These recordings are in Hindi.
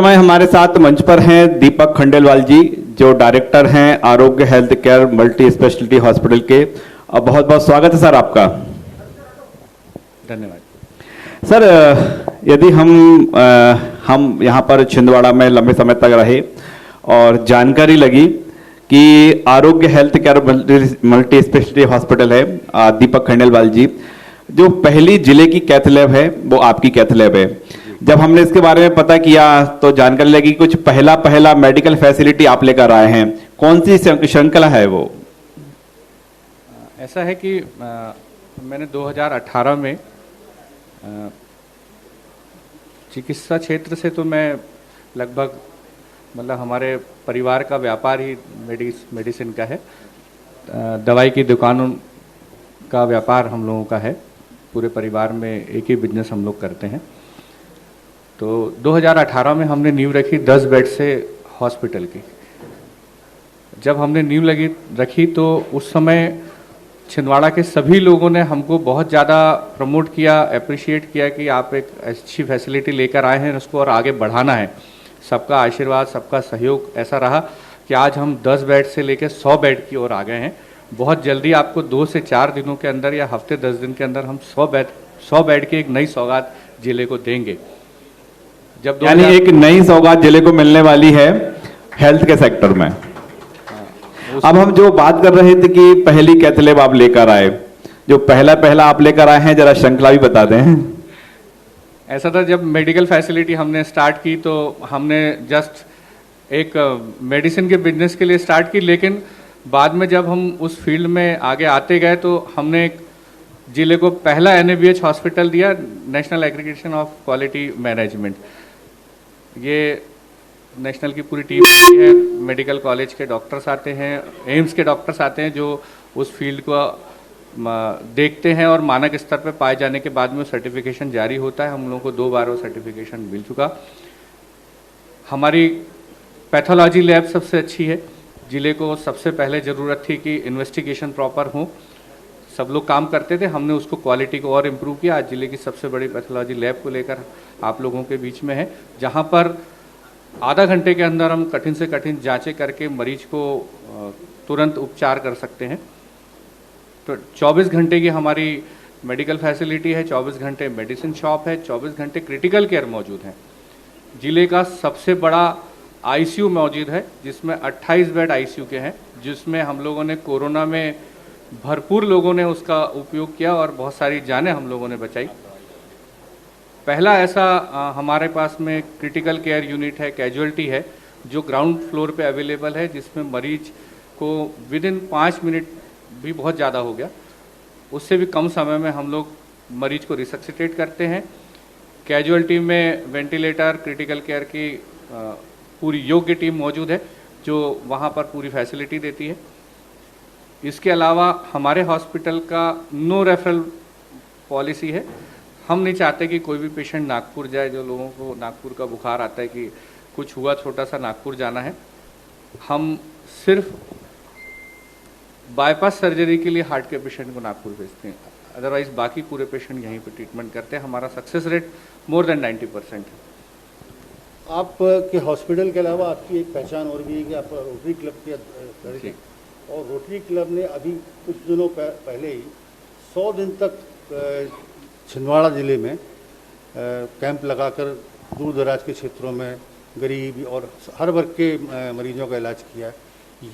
समय हमारे साथ मंच पर हैं दीपक खंडेलवाल जी, जो डायरेक्टर हैं आरोग्य health care multi speciality hospital के। बहुत बहुत स्वागत है सर आपका। धन्यवाद सर। यदि हम यहाँ पर छिंदवाड़ा में लंबे समय तक रहे और जानकारी लगी कि आरोग्य health care multi speciality hospital है, दीपक खंडेलवाल जी, जो पहली जिले की कैथ लैब है वो आपकी कैथ लैब है। जब हमने इसके बारे में पता किया तो जानकारी लगी कुछ पहला मेडिकल फैसिलिटी आप लेकर आए हैं। कौन सी श्रृंखला है वो? ऐसा है कि मैंने 2018 में चिकित्सा क्षेत्र से तो मैं लगभग मतलब हमारे परिवार का व्यापार ही मेडिसिन का है। दवाई की दुकानों का व्यापार हम लोगों का है। पूरे परिवार में एक ही बिजनेस हम लोग करते हैं। तो 2018 में हमने नींव रखी 10 बेड से हॉस्पिटल की। जब हमने नींव रखी तो उस समय छिंदवाड़ा के सभी लोगों ने हमको बहुत ज़्यादा प्रमोट किया, अप्रिशिएट किया कि आप एक अच्छी फैसिलिटी लेकर आए हैं, उसको और आगे बढ़ाना है। सबका आशीर्वाद, सबका सहयोग ऐसा रहा कि आज हम 10 बेड से लेकर 100 बेड की ओर आ गए हैं। बहुत जल्दी आपको 2 से 4 दिनों के अंदर या हफ्ते 10 दिन के अंदर हम 100 बेड की एक नई सौगात जिले को देंगे। जब यानी एक नई सौगात जिले को मिलने वाली है हेल्थ के सेक्टर में। अब हम जो बात कर रहे थे कि पहली कैथ लैब आप लेकर आए, जो पहला आप लेकर आए हैं, जरा श्रृंखला भी बता दें। ऐसा था, जब मेडिकल फैसिलिटी हमने स्टार्ट की तो हमने जस्ट एक मेडिसिन के बिजनेस के लिए स्टार्ट की, लेकिन बाद में जब हम उस फील्ड में आगे आते गए तो हमने एक जिले को पहला NABH हॉस्पिटल दिया, national aggregation of quality management. ये नेशनल की पूरी टीम है, मेडिकल कॉलेज के डॉक्टर्स आते हैं, एम्स के डॉक्टर्स आते हैं जो उस फील्ड को देखते हैं और मानक स्तर पर पाए जाने के बाद में सर्टिफिकेशन जारी होता है। हम लोगों को 2 बार वो सर्टिफिकेशन मिल चुका। हमारी पैथोलॉजी लैब सबसे अच्छी है। जिले को सबसे पहले ज़रूरत थी कि इन्वेस्टिगेशन प्रॉपर हो, सब लोग काम करते थे, हमने उसको क्वालिटी को और इम्प्रूव किया। आज जिले की सबसे बड़ी पैथोलॉजी लैब को लेकर आप लोगों के बीच में है, जहाँ पर आधा घंटे के अंदर हम कठिन से कठिन जांचें करके मरीज को तुरंत उपचार कर सकते हैं। तो 24 घंटे की हमारी मेडिकल फैसिलिटी है, 24 घंटे मेडिसिन शॉप है, 24 घंटे क्रिटिकल केयर मौजूद है। जिले का सबसे बड़ा ICU मौजूद है, जिसमें 28 बेड ICU के हैं, जिसमें हम लोगों ने कोरोना में भरपूर लोगों ने उसका उपयोग किया और बहुत सारी जानें हम लोगों ने बचाई। पहला ऐसा हमारे पास में क्रिटिकल केयर यूनिट है, कैजुअल्टी है, जो ग्राउंड फ्लोर पे अवेलेबल है, जिसमें मरीज को विदिन 5 मिनट भी बहुत ज़्यादा हो गया, उससे भी कम समय में हम लोग मरीज को रिसक्सिटेट करते हैं। कैजुअल्टी में वेंटिलेटर, क्रिटिकल केयर की पूरी योग्य टीम मौजूद है जो वहाँ पर पूरी फैसिलिटी देती है। इसके अलावा हमारे हॉस्पिटल का नो रेफरल पॉलिसी है। हम नहीं चाहते कि कोई भी पेशेंट नागपुर जाए। जो लोगों को नागपुर का बुखार आता है कि कुछ हुआ छोटा सा नागपुर जाना है, हम सिर्फ बाईपास सर्जरी के लिए हार्ट के पेशेंट को नागपुर भेजते हैं, अदरवाइज बाकी पूरे पेशेंट यहीं पे ट्रीटमेंट करते हैं। हमारा सक्सेस रेट मोर देन 90% है। आपके हॉस्पिटल के अलावा आपकी एक पहचान और भी है कि आप रोटरी क्लब के सदस्य हैं, और रोटरी क्लब ने अभी कुछ दिनों पहले ही 100 दिन तक छिंदवाड़ा ज़िले में कैंप लगाकर दूर दराज के क्षेत्रों में गरीब और हर वर्ग के मरीजों का इलाज किया है।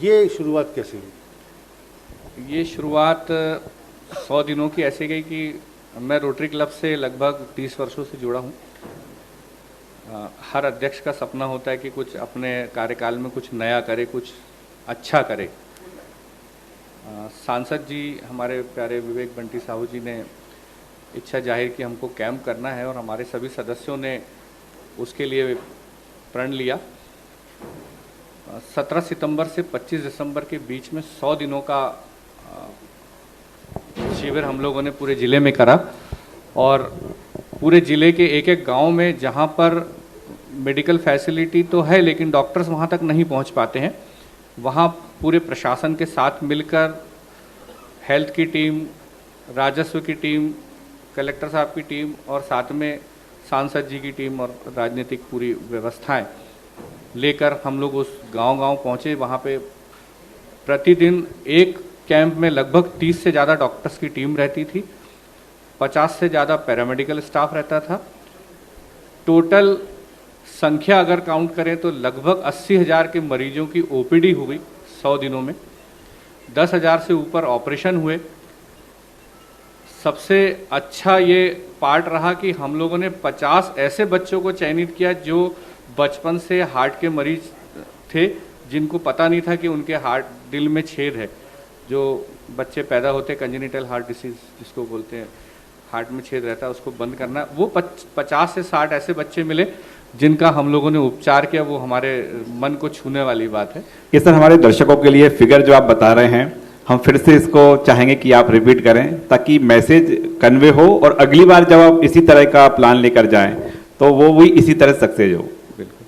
ये शुरुआत कैसे हुई? ये शुरुआत 100 दिनों की ऐसे गई कि मैं रोटरी क्लब से लगभग 30 वर्षों से जुड़ा हूँ। हर अध्यक्ष का सपना होता है कि कुछ अपने कार्यकाल में कुछ नया करे, कुछ अच्छा करे। सांसद जी हमारे प्यारे विवेक बंटी साहू जी ने इच्छा जाहिर की हमको कैंप करना है, और हमारे सभी सदस्यों ने उसके लिए प्रण लिया। 17 सितंबर से 25 दिसंबर के बीच में 100 दिनों का शिविर हम लोगों ने पूरे ज़िले में करा, और पूरे ज़िले के एक एक गांव में जहां पर मेडिकल फैसिलिटी तो है लेकिन डॉक्टर्स वहां तक नहीं पहुंच पाते हैं, वहां पूरे प्रशासन के साथ मिलकर हेल्थ की टीम, राजस्व की टीम, कलेक्टर साहब की टीम और साथ में सांसद जी की टीम और राजनीतिक पूरी व्यवस्थाएं लेकर हम लोग उस गांव-गांव पहुंचे। वहां पे प्रतिदिन एक कैंप में लगभग 30 से ज़्यादा डॉक्टर्स की टीम रहती थी, 50 से ज़्यादा पैरामेडिकल स्टाफ रहता था। टोटल संख्या अगर काउंट करें तो लगभग 80,000 के मरीजों की ओपीडी हुई 100 दिनों में, 10,000 से ऊपर ऑपरेशन हुए। सबसे अच्छा ये पार्ट रहा कि हम लोगों ने 50 ऐसे बच्चों को चयनित किया जो बचपन से हार्ट के मरीज थे, जिनको पता नहीं था कि उनके हार्ट दिल में छेद है। जो बच्चे पैदा होते कंजेनिटल हार्ट डिसीज जिसको बोलते हैं, हार्ट में छेद रहता है, उसको बंद करना। वो 50 से 60 ऐसे बच्चे मिले जिनका हम लोगों ने उपचार किया। वो हमारे मन को छूने वाली बात है। ये सर हमारे दर्शकों के लिए फिगर जो आप बता रहे हैं, हम फिर से इसको चाहेंगे कि आप रिपीट करें ताकि मैसेज कन्वे हो और अगली बार जब आप इसी तरह का प्लान लेकर जाएं तो वो भी इसी तरह सक्सेस हो। बिल्कुल,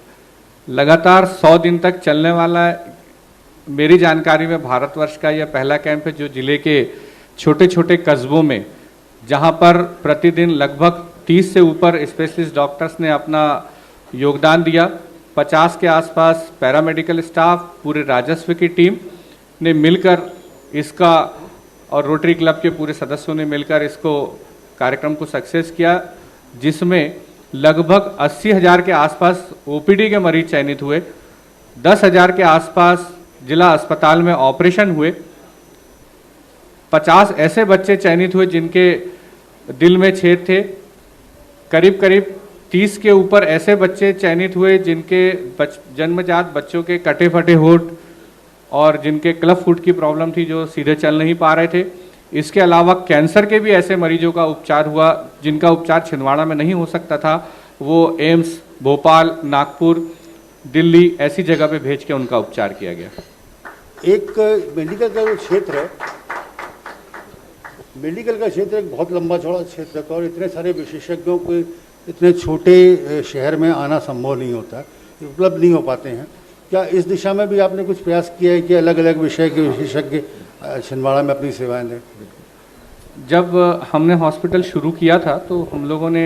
लगातार 100 दिन तक चलने वाला मेरी जानकारी में भारतवर्ष का यह पहला कैंप है जो जिले के छोटे छोटे कस्बों में, जहां पर प्रतिदिन लगभग 30 से ऊपर स्पेशलिस्ट डॉक्टर्स ने अपना योगदान दिया। 50 के आसपास पैरामेडिकल स्टाफ, पूरे राजस्व की टीम ने मिलकर इसका और रोटरी क्लब के पूरे सदस्यों ने मिलकर इसको कार्यक्रम को सक्सेस किया, जिसमें लगभग 80,000 के आसपास ओपीडी के मरीज चयनित हुए, 10,000 के आसपास जिला अस्पताल में ऑपरेशन हुए, 50 ऐसे बच्चे चयनित हुए जिनके दिल में छेद थे, करीब करीब 30 के ऊपर ऐसे बच्चे चयनित हुए जिनके जन्मजात बच्चों के कटे फटे होंठ और जिनके क्लब फुट की प्रॉब्लम थी, जो सीधे चल नहीं पा रहे थे। इसके अलावा कैंसर के भी ऐसे मरीजों का उपचार हुआ जिनका उपचार छिंदवाड़ा में नहीं हो सकता था। वो एम्स, भोपाल, नागपुर, दिल्ली ऐसी जगह पे भेज के उनका उपचार किया गया। एक मेडिकल का जो क्षेत्र है, मेडिकल का क्षेत्र एक बहुत लंबा चौड़ा क्षेत्र है और इतने सारे विशेषज्ञों को इतने छोटे शहर में आना संभव नहीं होता, उपलब्ध नहीं हो पाते हैं। क्या इस दिशा में भी आपने कुछ प्रयास किया है कि अलग अलग विषय के विशेषज्ञ छिंदवाड़ा में अपनी सेवाएं दें? जब हमने हॉस्पिटल शुरू किया था तो हम लोगों ने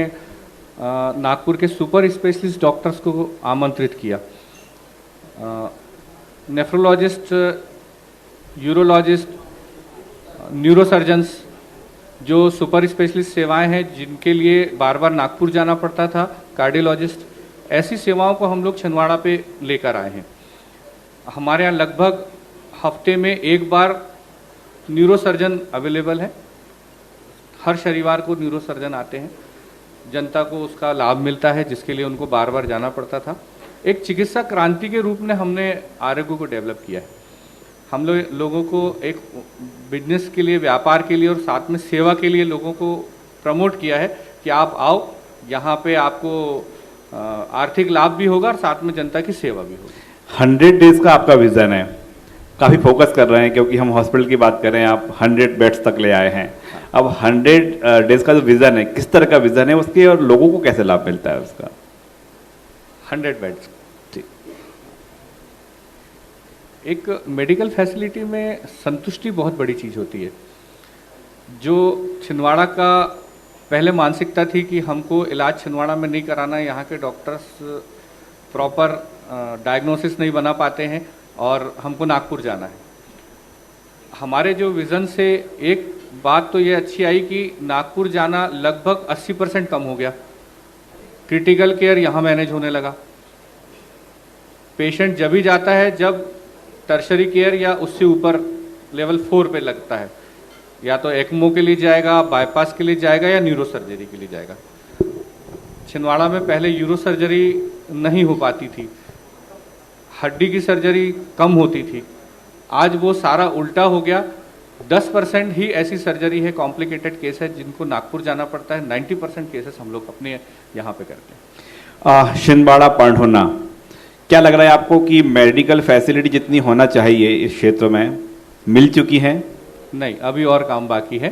नागपुर के सुपर स्पेशलिस्ट डॉक्टर्स को आमंत्रित किया। नेफ्रोलॉजिस्ट, यूरोलॉजिस्ट, न्यूरोसर्जन्स, जो सुपर स्पेशलिस्ट सेवाएं हैं जिनके लिए बार बार नागपुर जाना पड़ता था, कार्डियोलॉजिस्ट, ऐसी सेवाओं को हम लोग छिंदवाड़ा पे लेकर आए हैं। हमारे यहाँ लगभग हफ्ते में एक बार न्यूरोसर्जन अवेलेबल है। हर शनिवार को न्यूरोसर्जन आते हैं, जनता को उसका लाभ मिलता है जिसके लिए उनको बार बार जाना पड़ता था। एक चिकित्सा क्रांति के रूप में हमने आरोग्य को डेवलप किया है। हम लोगों को एक बिजनेस के लिए, व्यापार के लिए और साथ में सेवा के लिए लोगों को प्रमोट किया है कि आप आओ, यहाँ पे आपको आर्थिक लाभ भी होगा और साथ में जनता की सेवा भी होगी। 100 डेज का आपका विजन है, काफ़ी फोकस कर रहे हैं क्योंकि हम हॉस्पिटल की बात करें, आप 100 बेड्स तक ले आए हैं। अब 100 डेज का जो विजन है, किस तरह का विजन है उसके और लोगों को कैसे लाभ मिलता है उसका? 100 बेड्स, एक मेडिकल फैसिलिटी में संतुष्टि बहुत बड़ी चीज़ होती है। जो छिंदवाड़ा का पहले मानसिकता थी कि हमको इलाज छिंदवाड़ा में नहीं कराना है, यहाँ के डॉक्टर्स प्रॉपर डायग्नोसिस नहीं बना पाते हैं और हमको नागपुर जाना है। हमारे जो विज़न से एक बात तो ये अच्छी आई कि नागपुर जाना लगभग 80% कम हो गया। क्रिटिकल केयर यहाँ मैनेज होने लगा। पेशेंट जब ही जाता है जब टर्शरी केयर या उससे ऊपर लेवल 4 पे लगता है, या तो एक्मो के लिए जाएगा, बाईपास के लिए जाएगा या न्यूरो सर्जरी के लिए जाएगा। छिंदवाड़ा में पहले यूरो सर्जरी नहीं हो पाती थी, हड्डी की सर्जरी कम होती थी। आज वो सारा उल्टा हो गया। 10% ही ऐसी सर्जरी है, कॉम्प्लिकेटेड केस है जिनको नागपुर जाना पड़ता है। 90% केसेस हम लोग अपने यहाँ पे करते हैं। छिंदवाड़ा पॉइंट होना, क्या लग रहा है आपको कि मेडिकल फैसिलिटी जितनी होना चाहिए इस क्षेत्र में मिल चुकी है? नहीं, अभी और काम बाकी है।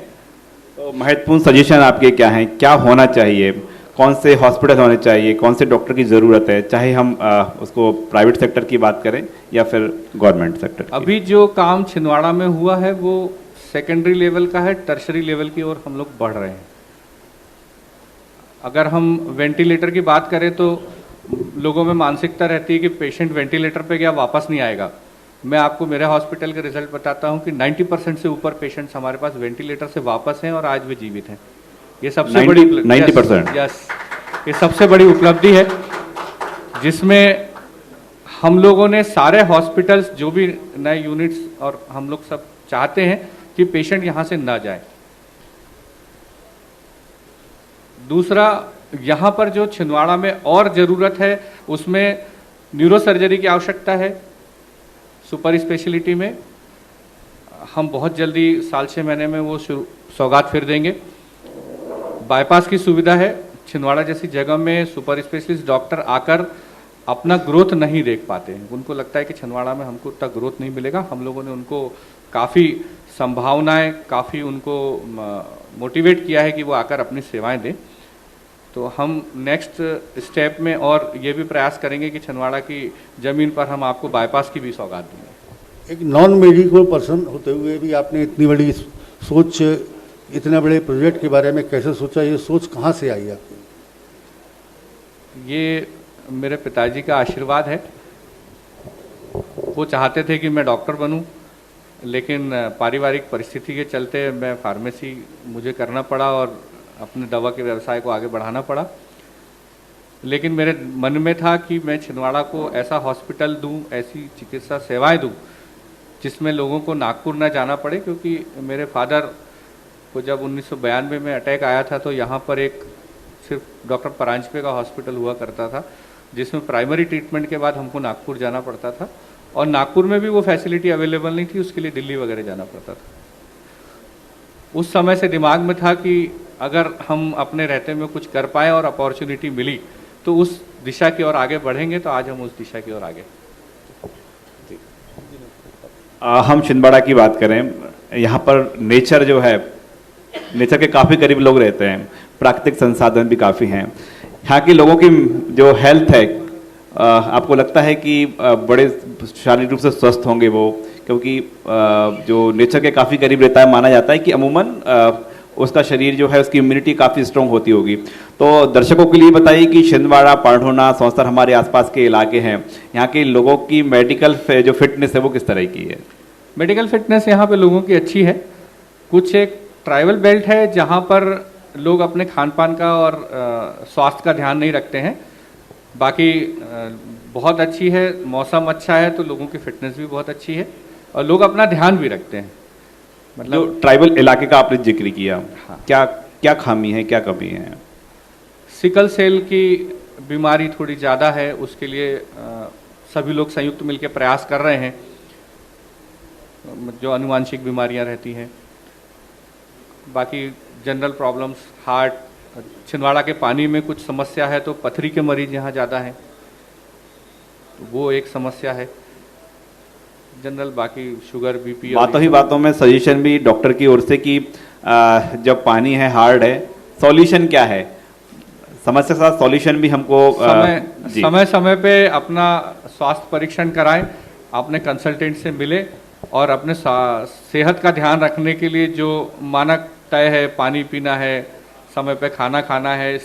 तो महत्वपूर्ण सजेशन आपके क्या हैं, क्या होना चाहिए, कौन से हॉस्पिटल होने चाहिए, कौन से डॉक्टर की ज़रूरत है, चाहे हम उसको प्राइवेट सेक्टर की बात करें या फिर गवर्नमेंट सेक्टर? अभी जो काम छिंदवाड़ा में हुआ है वो सेकेंडरी लेवल का है, टर्शरी लेवल की ओर हम लोग बढ़ रहे हैं। अगर हम वेंटिलेटर की बात करें तो लोगों में मानसिकता रहती है कि पेशेंट वेंटिलेटर पे गया वापस नहीं आएगा। मैं आपको मेरे हॉस्पिटल के रिजल्ट बताता हूं कि 90% से ऊपर पेशेंट्स हमारे पास वेंटिलेटर से वापस हैं और आज भी जीवित हैं। ये सबसे बड़ी 90%? यस, ये सबसे बड़ी उपलब्धि है, जिसमें हम लोगों ने सारे हॉस्पिटल्स जो भी नए यूनिट्स और हम लोग सब चाहते हैं कि पेशेंट यहाँ से ना जाए। दूसरा, यहाँ पर जो छिंदवाड़ा में और ज़रूरत है उसमें न्यूरो सर्जरी की आवश्यकता है। सुपर स्पेशलिटी में हम बहुत जल्दी साल 6 महीने में वो सौगात फिर देंगे। बाईपास की सुविधा है। छिंदवाड़ा जैसी जगह में सुपर स्पेशलिस्ट डॉक्टर आकर अपना ग्रोथ नहीं देख पाते हैं। उनको लगता है कि छिंदवाड़ा में हमको उतना ग्रोथ नहीं मिलेगा। हम लोगों ने उनको काफ़ी संभावनाएं, काफ़ी उनको मोटिवेट किया है कि वो आकर अपनी सेवाएं दें। तो हम नेक्स्ट स्टेप में और ये भी प्रयास करेंगे कि छिंदवाड़ा की ज़मीन पर हम आपको बाईपास की भी सौगात देंगे। एक नॉन मेडिकल पर्सन होते हुए भी आपने इतनी बड़ी सोच, इतने बड़े प्रोजेक्ट के बारे में कैसे सोचा? ये सोच कहाँ से आई आपको? ये मेरे पिताजी का आशीर्वाद है। वो चाहते थे कि मैं डॉक्टर बनूं, लेकिन पारिवारिक परिस्थिति के चलते मैं फार्मेसी मुझे करना पड़ा और अपने दवा के व्यवसाय को आगे बढ़ाना पड़ा। लेकिन मेरे मन में था कि मैं छिंदवाड़ा को ऐसा हॉस्पिटल दूं, ऐसी चिकित्सा सेवाएं दूं जिसमें लोगों को नागपुर न जाना पड़े, क्योंकि मेरे फादर को जब 1992 में अटैक आया था तो यहाँ पर एक सिर्फ डॉक्टर परांजपे का हॉस्पिटल हुआ करता था, जिसमें प्राइमरी ट्रीटमेंट के बाद हमको नागपुर जाना पड़ता था और नागपुर में भी वो फैसिलिटी अवेलेबल नहीं थी, उसके लिए दिल्ली वगैरह जाना पड़ता था। उस समय से दिमाग में था कि अगर हम अपने रहते में कुछ कर पाए और अपॉर्चुनिटी मिली तो उस दिशा की ओर आगे बढ़ेंगे। तो आज हम उस दिशा की ओर आगे। हम छिंदवाड़ा की बात करें, यहाँ पर नेचर जो है, नेचर के काफ़ी करीब लोग रहते हैं, प्राकृतिक संसाधन भी काफ़ी हैं। यहाँ के लोगों की जो हेल्थ है, आपको लगता है कि बड़े शारीरिक रूप से स्वस्थ होंगे वो, क्योंकि जो नेचर के काफ़ी करीब रहता है, माना जाता है कि अमूमन उसका शरीर जो है, उसकी इम्यूनिटी काफ़ी स्ट्रॉन्ग होती होगी। तो दर्शकों के लिए बताइए कि छिंदवाड़ा, पांढोना, सौंसर हमारे आसपास के इलाके हैं, यहाँ के लोगों की मेडिकल जो फिटनेस है वो किस तरह की है? मेडिकल फिटनेस यहाँ पे लोगों की अच्छी है। कुछ एक ट्राइबल बेल्ट है जहाँ पर लोग अपने खान पान का और स्वास्थ्य का ध्यान नहीं रखते हैं। बाकी बहुत अच्छी है, मौसम अच्छा है तो लोगों की फिटनेस भी बहुत अच्छी है और लोग अपना ध्यान भी रखते हैं। मतलब जो ट्राइबल इलाके का आपने जिक्र किया, हाँ, क्या क्या खामी है, क्या कमी है? सिकल सेल की बीमारी थोड़ी ज़्यादा है, उसके लिए सभी लोग संयुक्त मिलकर प्रयास कर रहे हैं। जो अनुवांशिक बीमारियां रहती हैं, बाकी जनरल प्रॉब्लम्स, हार्ट, छिंदवाड़ा के पानी में कुछ समस्या है तो पथरी के मरीज यहाँ ज़्यादा हैं, तो वो एक समस्या है। जनरल बाकी शुगर, बीपी, बातों ही बातों में सजेशन भी डॉक्टर की ओर से कि जब पानी है, हार्ड है, सॉल्यूशन क्या है, समस्या के साथ सॉल्यूशन भी हमको समय समय पे अपना स्वास्थ्य परीक्षण कराएं, अपने कंसल्टेंट से मिले और अपने सेहत का ध्यान रखने के लिए जो मानक तय है, पानी पीना है, समय पे खाना खाना है,